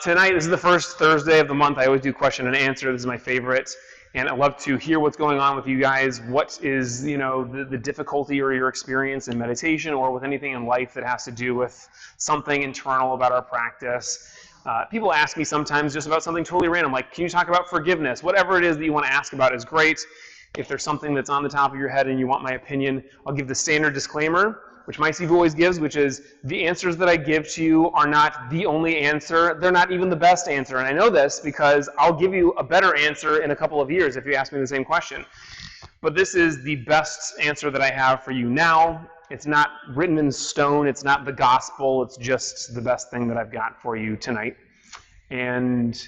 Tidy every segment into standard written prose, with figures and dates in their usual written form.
Tonight, this is the first Thursday of the month. I always do question and answer. This is my favorite. And I love to hear what's going on with you guys. What is, the difficulty or your experience in meditation or with anything in life that has to do with something internal about our practice. People ask me sometimes just about something totally random, like, can you talk about forgiveness? Whatever it is that you want to ask about is great. If there's something that's on the top of your head and you want my opinion, I'll give the standard disclaimer, which my Steve always gives, which is the answers that I give to you are not the only answer. They're not even the best answer. And I know this because I'll give you a better answer in a couple of years if you ask me the same question. But this is the best answer that I have for you now. It's not written in stone. It's not the gospel. It's just the best thing that I've got for you tonight. And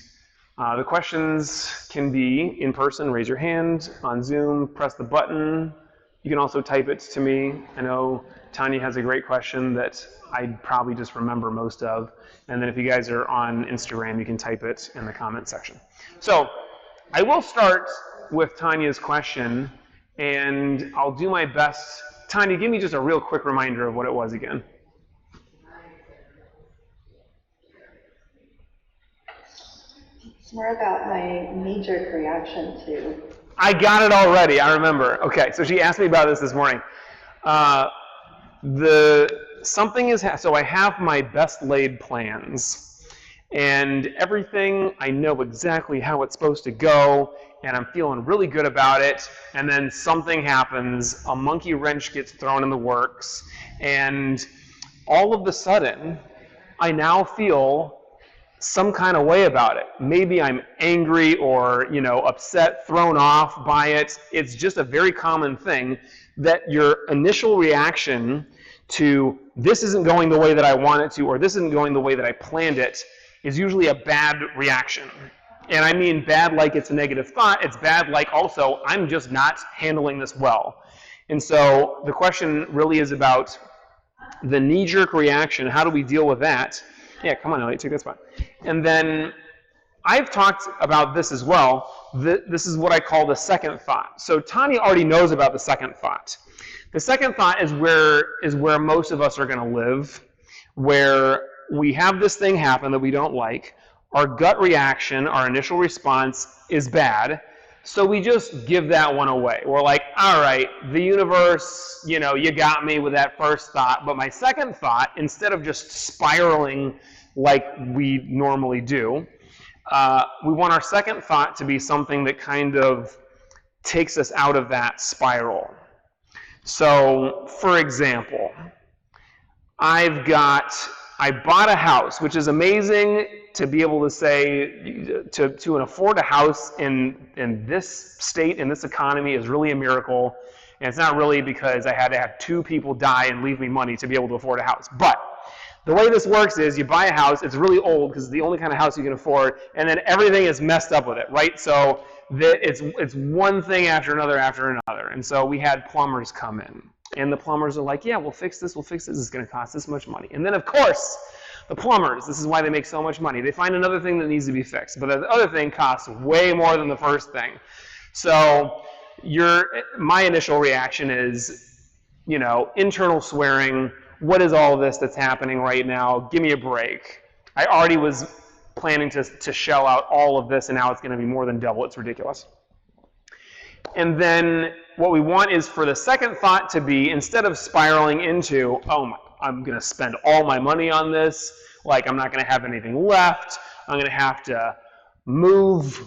the questions can be in person. Raise your hand. On Zoom, press the button. You can also type it to me. I know Tanya has a great question that I'd probably just remember most of. And then if you guys are on Instagram, you can type it in the comment section. So I will start with Tanya's question, and I'll do my best. Tanya, give me just a real quick reminder of what it was again. It's more about my knee-jerk reaction to... I got it already. I remember. Okay, so she asked me about this morning. So I have my best laid plans, and everything, I know exactly how it's supposed to go, and I'm feeling really good about it, and then something happens, a monkey wrench gets thrown in the works, and all of a sudden, I now feel some kind of way about it. Maybe I'm angry or, upset, thrown off by it. It's just a very common thing that your initial reaction to this isn't going the way that I want it to, or this isn't going the way that I planned it, is usually a bad reaction. And I mean bad like it's a negative thought. It's bad like also I'm just not handling this well. And so the question really is about the knee-jerk reaction. How do we deal with that? Yeah, come on, Elliot, take that spot. And then I've talked about this as well. This is what I call the second thought. So Tanya already knows about the second thought. The second thought is where most of us are going to live, where we have this thing happen that we don't like. Our gut reaction, our initial response is bad, so we just give that one away. We're like, all right, the universe, you got me with that first thought. But my second thought, instead of just spiraling like we normally do, we want our second thought to be something that kind of takes us out of that spiral. So, for example, I bought a house, which is amazing to be able to say, to afford a house in this state, in this economy, is really a miracle. And it's not really because I had to have 2 people die and leave me money to be able to afford a house. But the way this works is you buy a house, it's really old because it's the only kind of house you can afford, and then everything is messed up with it, right? So it's one thing after another. And so we had plumbers come in. And the plumbers are like, yeah, we'll fix this, it's going to cost this much money. And then, of course, the plumbers, this is why they make so much money. They find another thing that needs to be fixed, but the other thing costs way more than the first thing. So my initial reaction is, internal swearing. What is all of this that's happening right now? Give me a break. I already was planning to shell out all of this, and now it's going to be more than double. It's ridiculous. And then what we want is for the second thought to be, instead of spiraling into, I'm going to spend all my money on this, like I'm not going to have anything left, I'm going to have to move,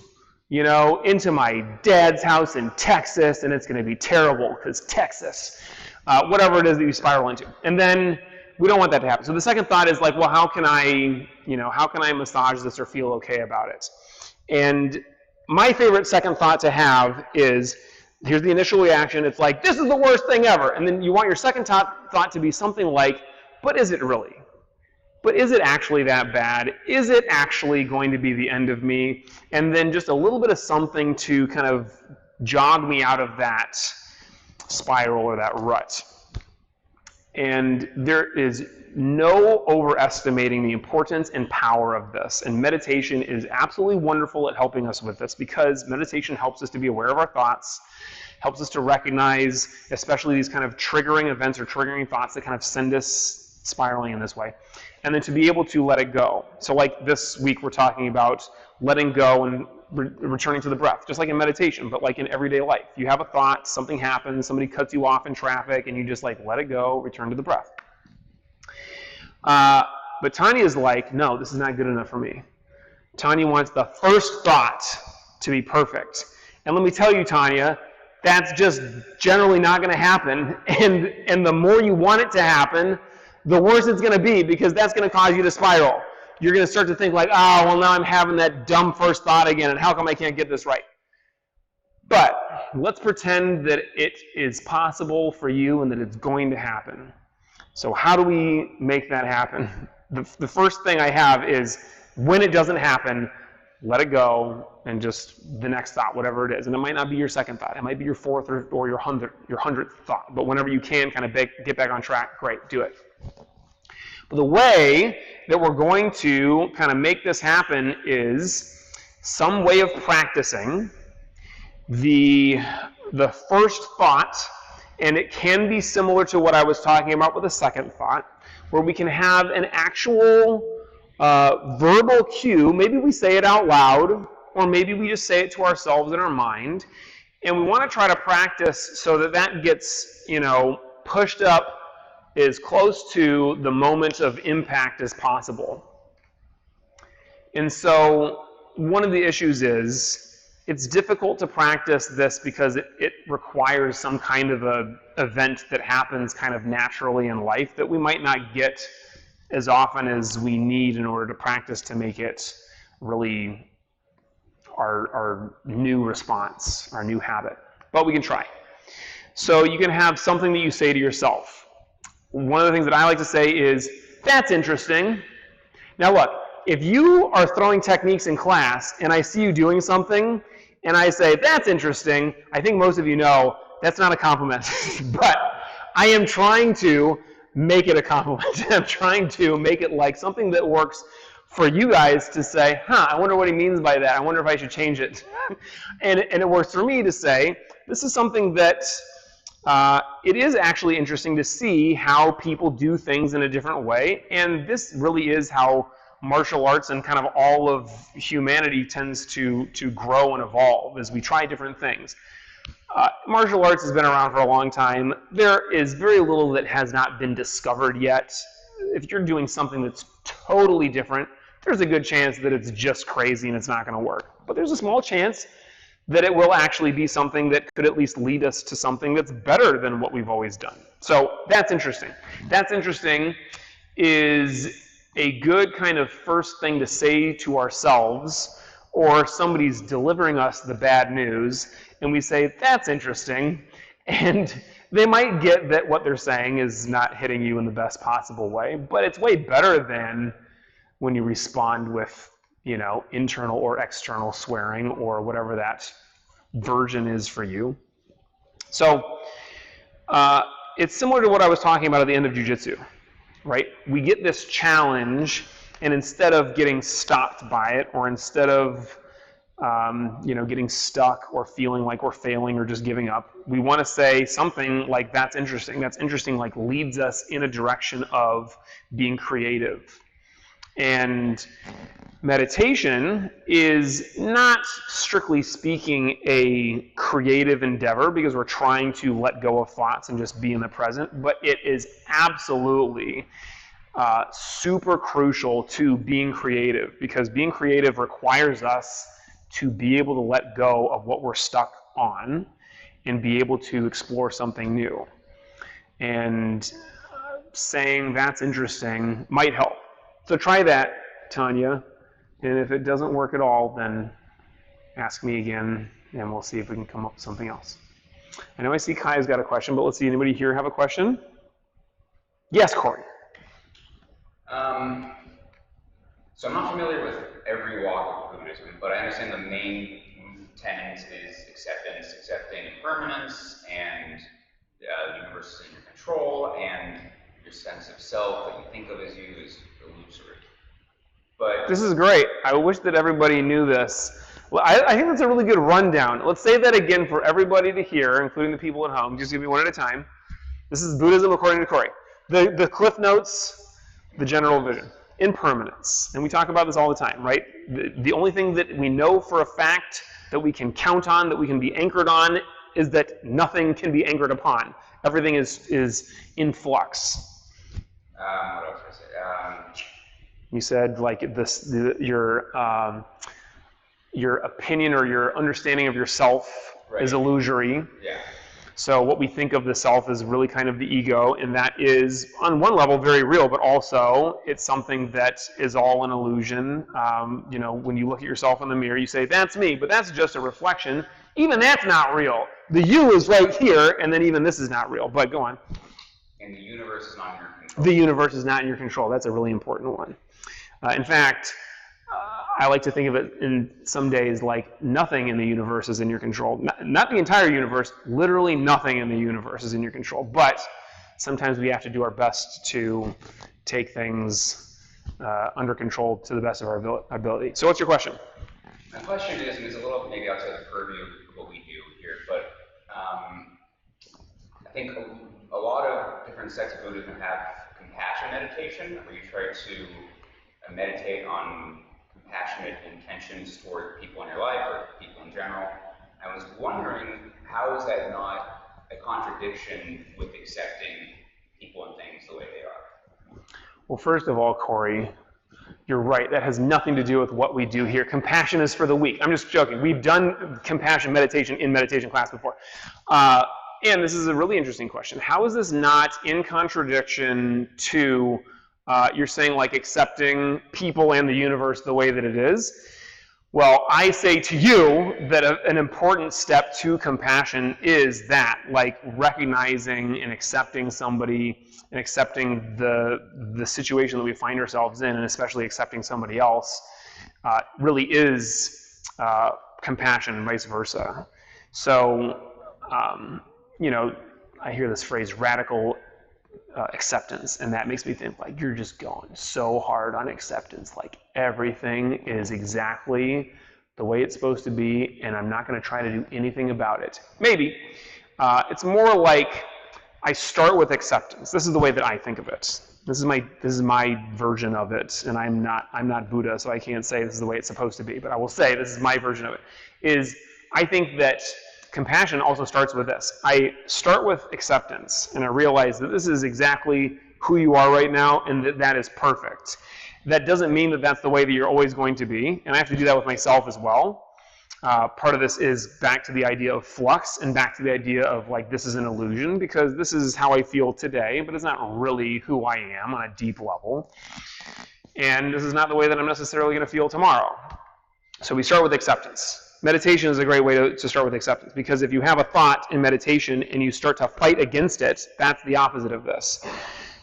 into my dad's house in Texas, and it's going to be terrible because Texas, whatever it is that you spiral into. And then we don't want that to happen. So the second thought is like, well, how can I massage this or feel okay about it? And my favorite second thought to have is, here's the initial reaction. It's like, this is the worst thing ever. And then you want your second thought to be something like, but is it really? But is it actually that bad? Is it actually going to be the end of me? And then just a little bit of something to kind of jog me out of that spiral or that rut. And there is no overestimating the importance and power of this. And meditation is absolutely wonderful at helping us with this, because meditation helps us to be aware of our thoughts, helps us to recognize, especially these kind of triggering events or triggering thoughts that kind of send us spiraling in this way. And then to be able to let it go. So like this week we're talking about letting go and returning to the breath, just like in meditation, but like in everyday life. You have a thought, something happens, somebody cuts you off in traffic, and you just like let it go, return to the breath. But Tanya's like, no, this is not good enough for me. Tanya wants the first thought to be perfect. And let me tell you, Tanya, that's just generally not going to happen. And the more you want it to happen, the worse it's going to be, because that's going to cause you to spiral. You're going to start to think like, oh, well, now I'm having that dumb first thought again, and how come I can't get this right? But let's pretend that it is possible for you and that it's going to happen. So how do we make that happen? The first thing I have is, when it doesn't happen, let it go, and just the next thought, whatever it is. And it might not be your second thought. It might be your fourth or your 100th thought. But whenever you can kind of get back on track, great, do it. But the way that we're going to kind of make this happen is some way of practicing the first thought, and it can be similar to what I was talking about with the second thought, where we can have an actual verbal cue. Maybe we say it out loud, or maybe we just say it to ourselves in our mind, and we want to try to practice so that that gets, pushed up as close to the moment of impact as possible. And so one of the issues is it's difficult to practice this because it requires some kind of a event that happens kind of naturally in life that we might not get as often as we need in order to practice to make it really our new response, our new habit. But we can try. So you can have something that you say to yourself. One of the things that I like to say is, that's interesting. Now look, if you are throwing techniques in class and I see you doing something and I say, that's interesting, I think most of you know that's not a compliment. But I am trying to make it a compliment. I'm trying to make it like something that works for you guys to say, I wonder what he means by that. I wonder if I should change it. and it works for me to say, this is something that it is actually interesting to see how people do things in a different way. And this really is how martial arts and kind of all of humanity tends to grow and evolve as we try different things. Martial arts has been around for a long time. There is very little that has not been discovered yet. If you're doing something that's totally different, there's a good chance that it's just crazy and it's not going to work. But there's a small chance that it will actually be something that could at least lead us to something that's better than what we've always done. So that's interesting. That's interesting is a good kind of first thing to say to ourselves, or somebody's delivering us the bad news, and we say, that's interesting, and they might get that what they're saying is not hitting you in the best possible way, but it's way better than when you respond with, internal or external swearing or whatever that version is for you. So it's similar to what I was talking about at the end of jiu-jitsu, right? We get this challenge, and instead of getting stopped by it, or instead of getting stuck or feeling like we're failing or just giving up, we want to say something like, that's interesting. That's interesting, like leads us in a direction of being creative. And meditation is not, strictly speaking, a creative endeavor because we're trying to let go of thoughts and just be in the present, but it is absolutely super crucial to being creative, because being creative requires us to be able to let go of what we're stuck on and be able to explore something new. And saying that's interesting might help. So try that, Tanya. And if it doesn't work at all, then ask me again, and we'll see if we can come up with something else. I know I see Kai's got a question, but let's see, anybody here have a question? Yes, Corey. So I'm not familiar with every walk of Buddhism, but I understand the main tenet is acceptance, accepting impermanence, and the universe is in your control, and your sense of self that you think of as you is illusory. But this is great. I wish that everybody knew this. Well, I think that's a really good rundown. Let's say that again for everybody to hear, including the people at home. Just give me one at a time. This is Buddhism according to Corey. The cliff notes, the general vision. Impermanence. And we talk about this all the time, right? The only thing that we know for a fact that we can count on, that we can be anchored on, is that nothing can be anchored upon. Everything is in flux. What else did I say? You said like your opinion or your understanding of yourself is illusory. Yeah. So what we think of the self is really kind of the ego, and that is on one level very real, but also it's something that is all an illusion. When you look at yourself in the mirror, you say, that's me, but that's just a reflection. Even that's not real. The you is right here, and then even this is not real. But go on. And the universe is not in your control. The universe is not in your control. That's a really important one. In fact, I like to think of it in some days like nothing in the universe is in your control. Not the entire universe, literally nothing in the universe is in your control. But sometimes we have to do our best to take things under control to the best of our ability. So what's your question? My question is, and it's a little maybe outside the purview of what we do here, but I think a lot of different sects of Buddhism have compassion meditation, where you try to meditate on compassionate intentions toward people in your life or people in general. I was wondering, how is that not a contradiction with accepting people and things the way they are? Well, first of all, Corey, you're right. That has nothing to do with what we do here. Compassion is for the weak. I'm just joking. We've done compassion meditation in meditation class before. And this is a really interesting question. How is this not in contradiction to you're saying like accepting people and the universe the way that it is? Well, I say to you that an important step to compassion is that, like recognizing and accepting somebody and accepting the situation that we find ourselves in, and especially accepting somebody else, really is compassion and vice versa. So, I hear this phrase, radical acceptance, and that makes me think like you're just going so hard on acceptance, like everything is exactly the way it's supposed to be, and I'm not going to try to do anything about it. Maybe it's more like I start with acceptance. This is the way that I think of it. This is my version of it, and I'm not Buddha, so I can't say this is the way it's supposed to be, but I will say this is my version of it. Is I think that compassion also starts with this. I start with acceptance, and I realize that this is exactly who you are right now, and that is perfect. That doesn't mean that that's the way that you're always going to be, and I have to do that with myself as well. Part of this is back to the idea of flux, and back to the idea of like this is an illusion, because this is how I feel today, but it's not really who I am on a deep level. And this is not the way that I'm necessarily going to feel tomorrow. So we start with acceptance. Meditation is a great way to start with acceptance, because if you have a thought in meditation and you start to fight against it, that's the opposite of this.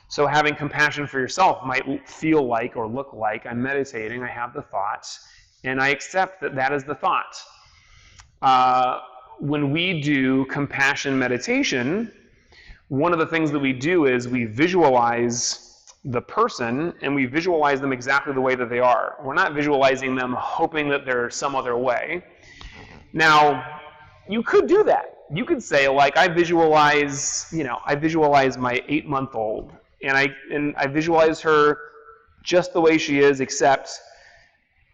So having compassion for yourself might feel like or look like I'm meditating, I have the thought, and I accept that that is the thought. When we do compassion meditation, one of the things that we do is we visualize the person, and we visualize them exactly the way that they are. We're not visualizing them hoping that they're some other way. Now, you could do that. You could say, like, I visualize my 8-month-old, and I visualize her just the way she is, except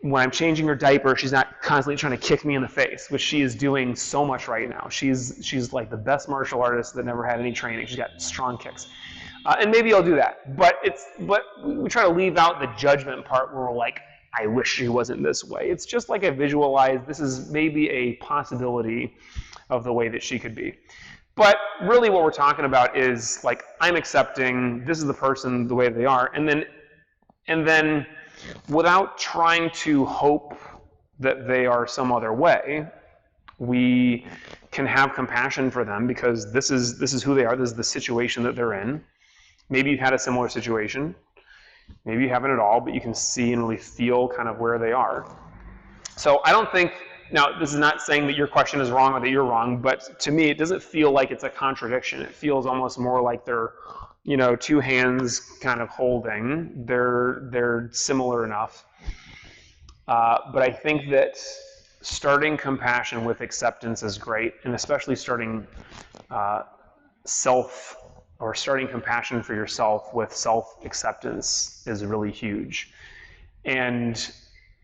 when I'm changing her diaper, she's not constantly trying to kick me in the face, which she is doing so much right now. She's like the best martial artist that never had any training. She's got strong kicks. And maybe I'll do that. But we try to leave out the judgment part where we're like, I wish she wasn't this way. It's just like I visualize this is maybe a possibility of the way that she could be. But really what we're talking about is like I'm accepting this is the person the way they are, and then without trying to hope that they are some other way, we can have compassion for them because this is who they are, this is the situation that they're in. Maybe you've had a similar situation. Maybe you haven't at all, but you can see and really feel kind of where they are. So I don't think, now this is not saying that your question is wrong or that you're wrong, but to me it doesn't feel like it's a contradiction. It feels almost more like they're, two hands kind of holding. They're similar enough. But I think that starting compassion with acceptance is great, and especially starting or starting compassion for yourself with self-acceptance is really huge. And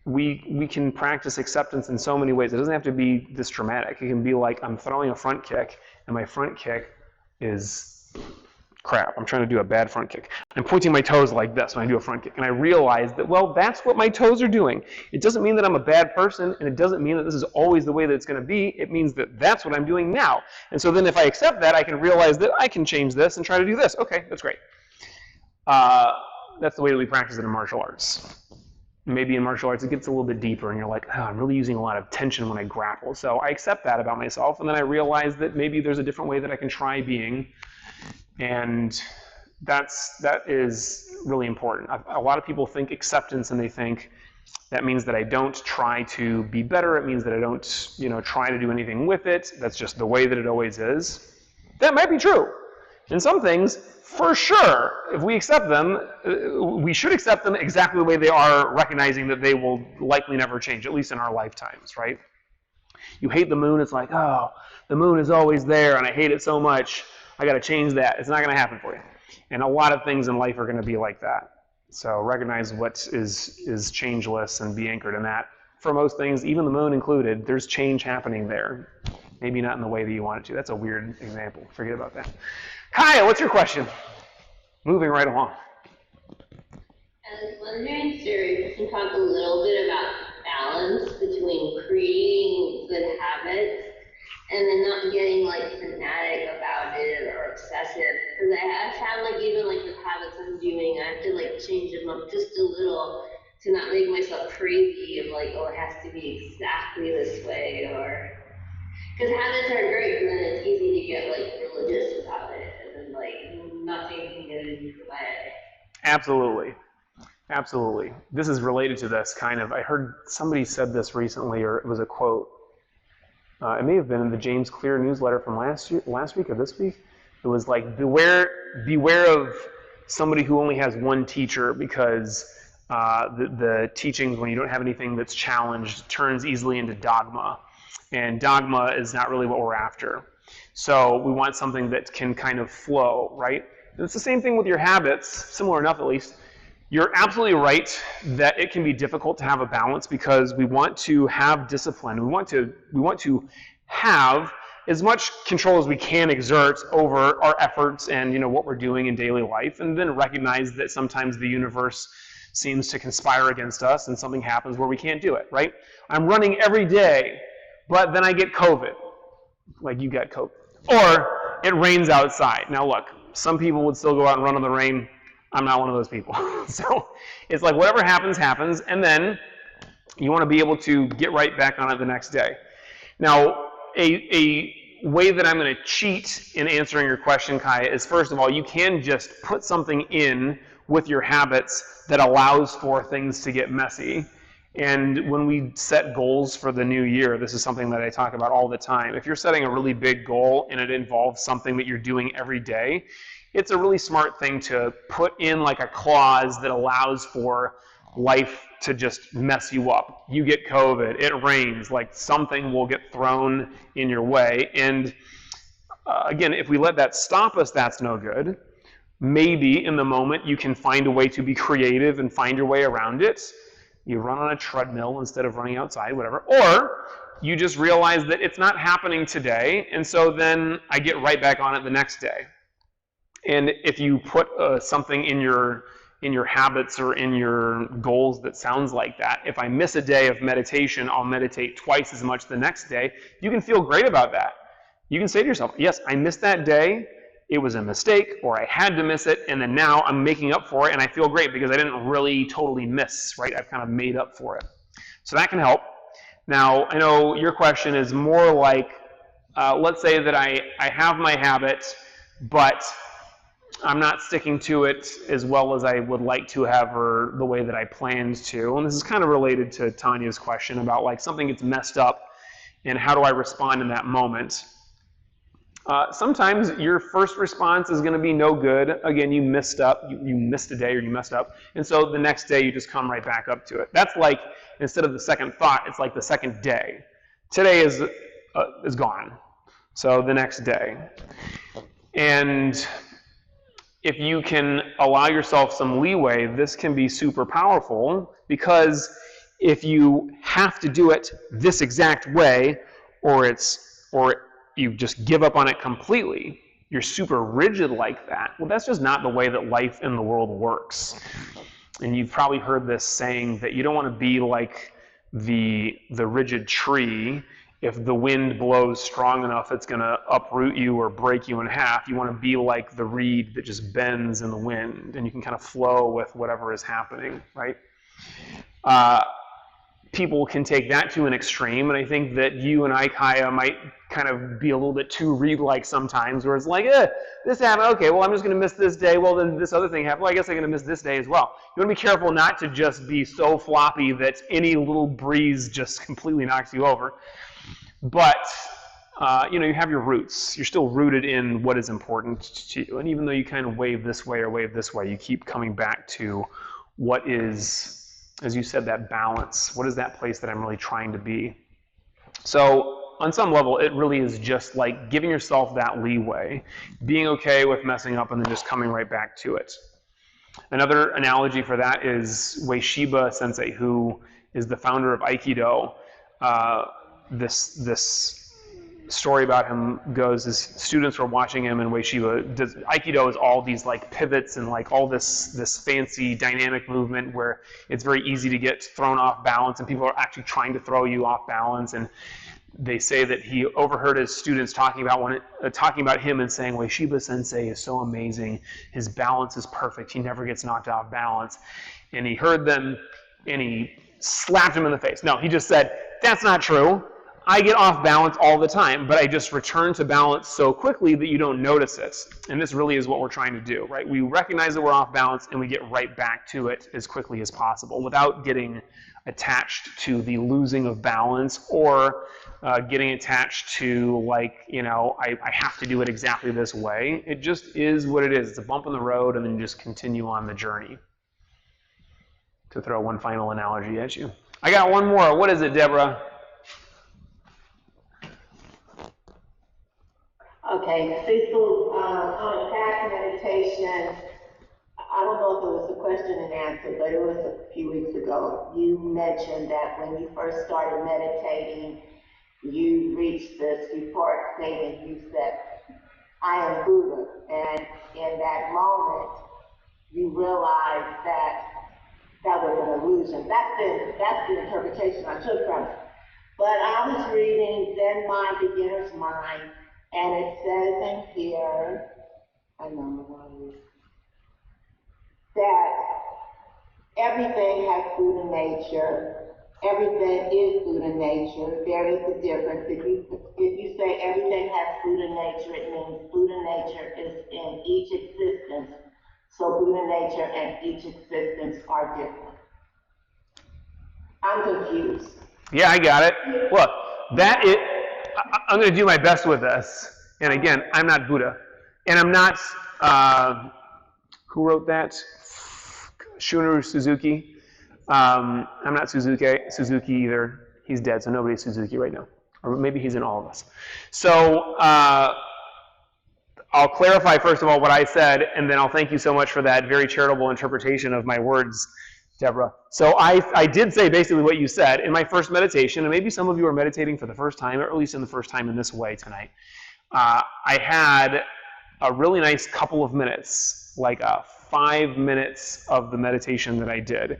we can practice acceptance in so many ways. It doesn't have to be this dramatic. It can be like, I'm throwing a front kick, and my front kick is crap. I'm trying to do a bad front kick. I'm pointing my toes like this when I do a front kick, and I realize that, well, that's what my toes are doing. It doesn't mean that I'm a bad person, and it doesn't mean that this is always the way that it's going to be. It means that that's what I'm doing now. And so then if I accept that, I can realize that I can change this and try to do this. Okay, that's great. That's the way that we practice it in martial arts. Maybe in martial arts it gets a little bit deeper and you're like, oh, I'm really using a lot of tension when I grapple. So I accept that about myself, and then I realize that maybe there's a different way that I can try being, and that is really important. A lot of people think acceptance and they think that means that I don't try to be better. It means that I don't, try to do anything with it. That's just the way that it always is. That might be true. In some things, for sure, if we accept them, we should accept them exactly the way they are, recognizing that they will likely never change, at least in our lifetimes, right? You hate the moon, it's like, oh, the moon is always there and I hate it so much, I got to change that. It's not going to happen for you. And a lot of things in life are going to be like that. So recognize what is changeless and be anchored in that. For most things, even the moon included, there's change happening there. Maybe not in the way that you want it to. That's a weird example. Forget about that. Kaya, what's your question? Moving right along. I was wondering, sir, if you can talk a little bit about balance between creating good habits and then not getting fanatic about it or obsessive. Because I found even the habits I'm doing, I have to change them up just a little to not make myself crazy of oh, it has to be exactly this way, or because habits are great, and then it's easy to get religious about it, and then nothing can get in your way. Absolutely. Absolutely. This is related to this kind of. I heard somebody said this recently, or it was a quote. It may have been in the James Clear newsletter from last week or this week. It was beware of somebody who only has one teacher, because the teachings, when you don't have anything that's challenged, turns easily into dogma. And dogma is not really what we're after. So we want something that can kind of flow, right? And it's the same thing with your habits, similar enough at least. You're absolutely right that it can be difficult to have a balance, because we want to have discipline. We want to have as much control as we can exert over our efforts and what we're doing in daily life, and then recognize that sometimes the universe seems to conspire against us and something happens where we can't do it, right? I'm running every day, but then I get COVID, like you got COVID. Or it rains outside. Now look, some people would still go out and run in the rain. I'm not one of those people. So it's whatever happens, happens, and then you want to be able to get right back on it the next day. Now, a way that I'm going to cheat in answering your question, Kaya, is first of all, you can just put something in with your habits that allows for things to get messy. And when we set goals for the new year, this is something that I talk about all the time. If you're setting a really big goal and it involves something that you're doing every day, it's a really smart thing to put in a clause that allows for life to just mess you up. You get COVID, it rains, something will get thrown in your way. And again, if we let that stop us, that's no good. Maybe in the moment you can find a way to be creative and find your way around it. You run on a treadmill instead of running outside, whatever. Or you just realize that it's not happening today, and so then I get right back on it the next day. And if you put something in your habits or in your goals that sounds like that, if I miss a day of meditation, I'll meditate twice as much the next day. You can feel great about that. You can say to yourself, yes, I missed that day. It was a mistake, or I had to miss it, and then now I'm making up for it, and I feel great because I didn't really totally miss, right? I've kind of made up for it. So that can help. Now, I know your question is more let's say that I have my habit, but I'm not sticking to it as well as I would like to have, or the way that I planned to. And this is kind of related to Tanya's question about something gets messed up, and how do I respond in that moment? Sometimes your first response is going to be no good. Again, you missed up. You missed a day, or you messed up. And so the next day you just come right back up to it. That's instead of the second thought, it's the second day. Today is gone. So the next day. And if you can allow yourself some leeway, this can be super powerful, because if you have to do it this exact way, or you just give up on it completely, you're super rigid like that, well, that's just not the way that life in the world works. And you've probably heard this saying that you don't want to be like the rigid tree. If the wind blows strong enough, it's going to uproot you or break you in half. You want to be like the reed that just bends in the wind, and you can kind of flow with whatever is happening, right? People can take that to an extreme, and I think that you and I, Kaya, might kind of be a little bit too reed-like sometimes, where it's like, this happened, okay, well, I'm just going to miss this day, well, then this other thing happened, well, I guess I'm going to miss this day as well. You want to be careful not to just be so floppy that any little breeze just completely knocks you over. But, you have your roots. You're still rooted in what is important to you, and even though you kind of wave this way or wave this way, you keep coming back to what is, as you said, that balance. What is that place that I'm really trying to be? So on some level, it really is just like giving yourself that leeway, being okay with messing up, and then just coming right back to it. Another analogy for that is Ueshiba Sensei, who is the founder of Aikido. This story about him goes, his students were watching him, and Ueshiba does, Aikido is all these like pivots and like all this fancy dynamic movement where it's very easy to get thrown off balance, and people are actually trying to throw you off balance. And they say that he overheard his students talking about him and saying, Ueshiba Sensei is so amazing, his balance is perfect, he never gets knocked off balance. And he heard them, and he slapped him in the face. No, he just said, that's not true. I get off balance all the time, but I just return to balance so quickly that you don't notice it. And this really is what we're trying to do, right? We recognize that we're off balance, and we get right back to it as quickly as possible without getting attached to the losing of balance, or getting attached to like, I have to do it exactly this way. It just is what it is. It's a bump in the road, and then you just continue on the journey. To throw one final analogy at you. I got one more. What is it, Deborah? Okay, Cecil, on past meditation, I don't know if it was a question and answer, but it was a few weeks ago. You mentioned that when you first started meditating, you reached this euphoric state, and you said, I am Buddha. And in that moment, you realized that was an illusion. That's the interpretation I took from it. But I was reading Zen Mind, Beginner's Mind, and it says in here, I know what it is, that everything has Buddha nature. Everything is Buddha nature. There is a difference. If you say everything has Buddha nature, it means Buddha nature is in each existence. So Buddha nature and each existence are different. I'm confused. Yeah, I got it. Look, I'm going to do my best with this. And again, I'm not Buddha. And I'm not, who wrote that? Shunryu Suzuki. I'm not Suzuki either. He's dead, so nobody's Suzuki right now. Or maybe he's in all of us. So I'll clarify first of all what I said, and then I'll thank you so much for that very charitable interpretation of my words, Deborah. So I did say basically what you said in my first meditation, and maybe some of you are meditating for the first time, or at least in the first time in this way tonight. I had a really nice couple of minutes, like 5 minutes of the meditation that I did.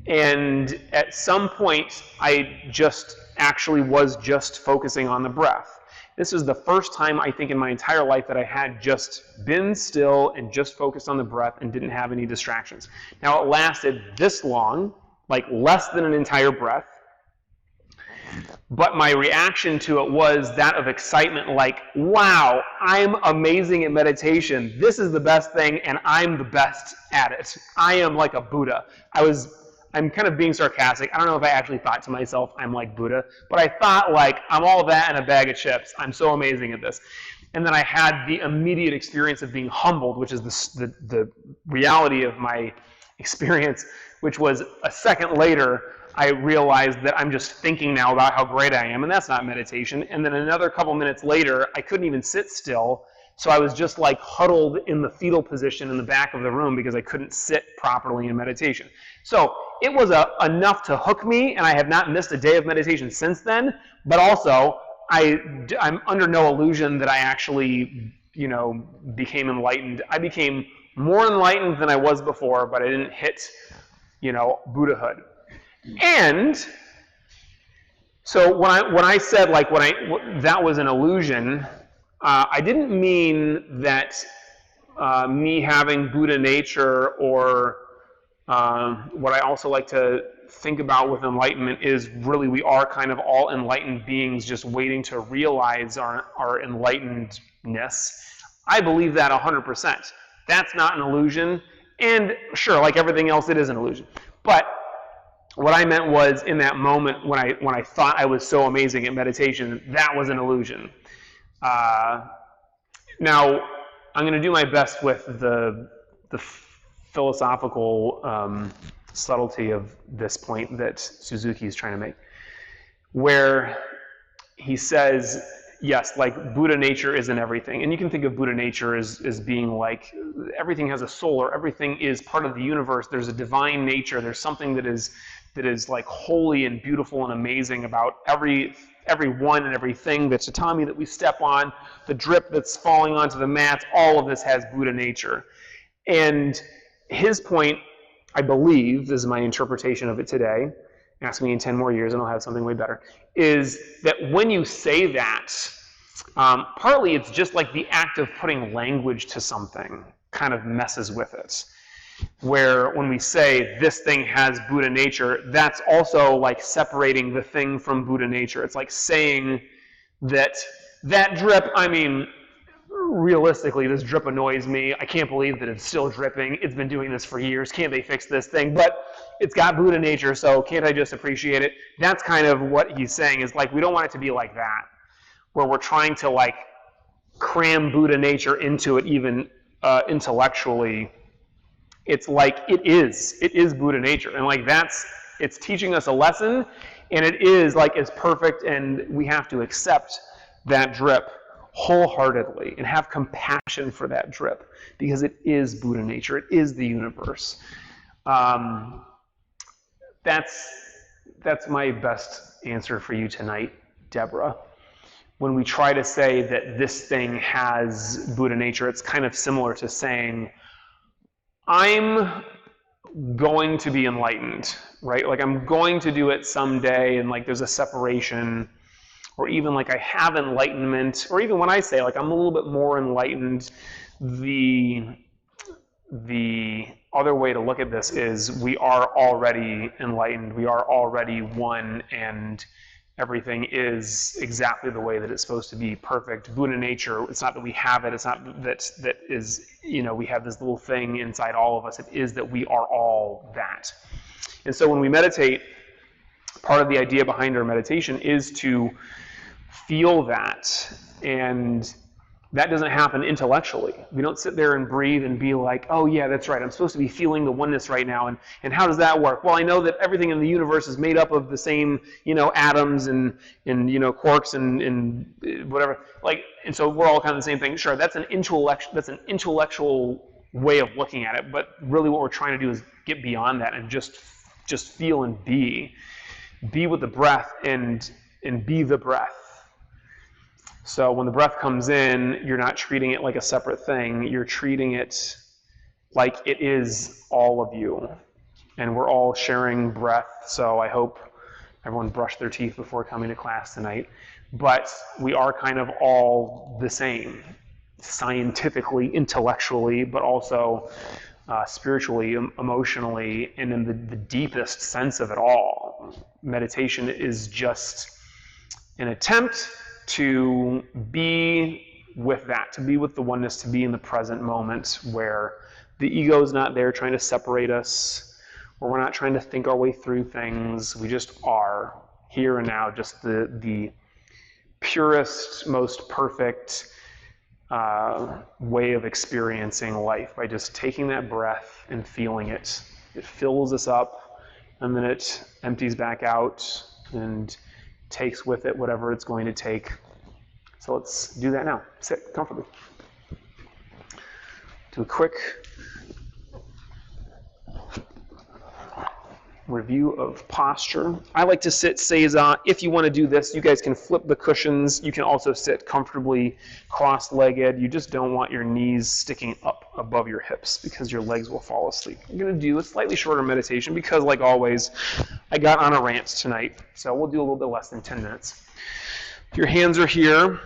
And at some point, I just actually was just focusing on the breath. This is the first time, I think, in my entire life that I had just been still and just focused on the breath and didn't have any distractions. Now, it lasted this long, like less than an entire breath. But my reaction to it was that of excitement, like, wow, I'm amazing at meditation. This is the best thing, and I'm the best at it. I am like a Buddha. I'm kind of being sarcastic. I don't know if I actually thought to myself, I'm like Buddha, but I thought, like, I'm all that and a bag of chips. I'm so amazing at this. And then I had the immediate experience of being humbled, which is the reality of my experience, which was a second later, I realized that I'm just thinking now about how great I am, and that's not meditation. And then another couple minutes later, I couldn't even sit still, So I was just like huddled in the fetal position in the back of the room because I couldn't sit properly in meditation. So it was enough to hook me, and I have not missed a day of meditation since then. But also, I'm under no illusion that I actually, became enlightened. I became more enlightened than I was before, but I didn't hit, Buddhahood. And so when I said that was an illusion, I didn't mean that me having Buddha nature, or what I also like to think about with enlightenment is really we are kind of all enlightened beings just waiting to realize our enlightenedness. I believe that 100%. That's not an illusion. And sure, like everything else, it is an illusion. But what I meant was in that moment when I thought I was so amazing at meditation, that was an illusion. Now, I'm going to do my best with the philosophical subtlety of this point that Suzuki is trying to make, where he says, yes, like Buddha nature isn't everything. And you can think of Buddha nature as being like everything has a soul, or everything is part of the universe. There's a divine nature. There's something that is like holy and beautiful and amazing about everyone and everything, the tatami that we step on, the drip that's falling onto the mats, all of this has Buddha nature. And his point, I believe, this is my interpretation of it today, ask me in 10 more years and I'll have something way better, is that when you say that, partly it's just like the act of putting language to something kind of messes with it. Where when we say this thing has Buddha nature, that's also like separating the thing from Buddha nature. It's like saying that drip, I mean, realistically, this drip annoys me. I can't believe that it's still dripping. It's been doing this for years. Can't they fix this thing? But it's got Buddha nature, so can't I just appreciate it? That's kind of what he's saying, is like we don't want it to be like that, where we're trying to like cram Buddha nature into it even intellectually. It's like it is Buddha nature, and like it's teaching us a lesson, and it is like it's perfect, and we have to accept that drip wholeheartedly and have compassion for that drip because it is Buddha nature. It is the universe. That's my best answer for you tonight, Deborah. When we try to say that this thing has Buddha nature, it's kind of similar to saying, I'm going to be enlightened, right? Like I'm going to do it someday, and like there's a separation, or even like I have enlightenment, or even when I say like I'm a little bit more enlightened, the other way to look at this is we are already enlightened, we are already one, and everything is exactly the way that it's supposed to be, perfect. Buddha nature, it's not that we have it, it's not that is, we have this little thing inside all of us, it is that we are all that. And so when we meditate, part of the idea behind our meditation is to feel that, and that doesn't happen intellectually. We don't sit there and breathe and be like, oh yeah, that's right, I'm supposed to be feeling the oneness right now, and how does that work? Well, I know that everything in the universe is made up of the same, atoms and quarks and whatever. And so we're all kind of the same thing. Sure, that's an intellectual way of looking at it, but really what we're trying to do is get beyond that and just feel and be with the breath and be the breath. So when the breath comes in, you're not treating it like a separate thing. You're treating it like it is all of you. And we're all sharing breath, so I hope everyone brushed their teeth before coming to class tonight. But we are kind of all the same, scientifically, intellectually, but also spiritually, emotionally, and in the deepest sense of it all. Meditation is just an attempt to be with that, to be with the oneness, to be in the present moment where the ego is not there trying to separate us, where we're not trying to think our way through things. We just are here and now, just the purest, most perfect way of experiencing life by just taking that breath and feeling it. It fills us up, and then it empties back out and takes with it whatever it's going to take. So let's do that now. Sit comfortably. do a quick review of posture. I like to sit seiza. If you want to do this, you guys can flip the cushions. You can also sit comfortably cross-legged. You just don't want your knees sticking up above your hips because your legs will fall asleep. I'm going to do a slightly shorter meditation because, like always, I got on a rant tonight, so we'll do a little bit less than 10 minutes. Your hands are here,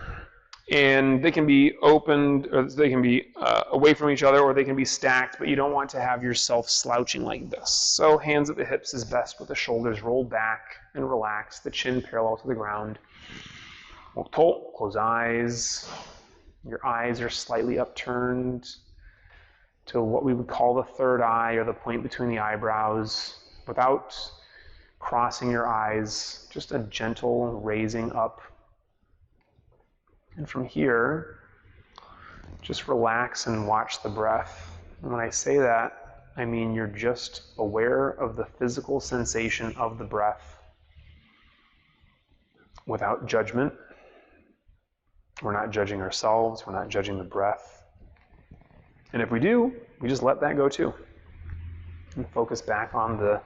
and they can be opened, or they can be away from each other, or they can be stacked, but you don't want to have yourself slouching like this. So hands at the hips is best with the shoulders rolled back and relaxed, the chin parallel to the ground. Close eyes. Your eyes are slightly upturned to what we would call the third eye, or the point between the eyebrows, without crossing your eyes, just a gentle raising up. And from here, just relax and watch the breath. And when I say that, I mean you're just aware of the physical sensation of the breath without judgment. We're not judging ourselves, we're not judging the breath. And if we do, we just let that go too. And focus back on the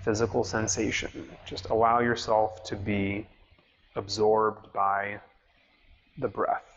physical sensation. Just allow yourself to be absorbed by the breath.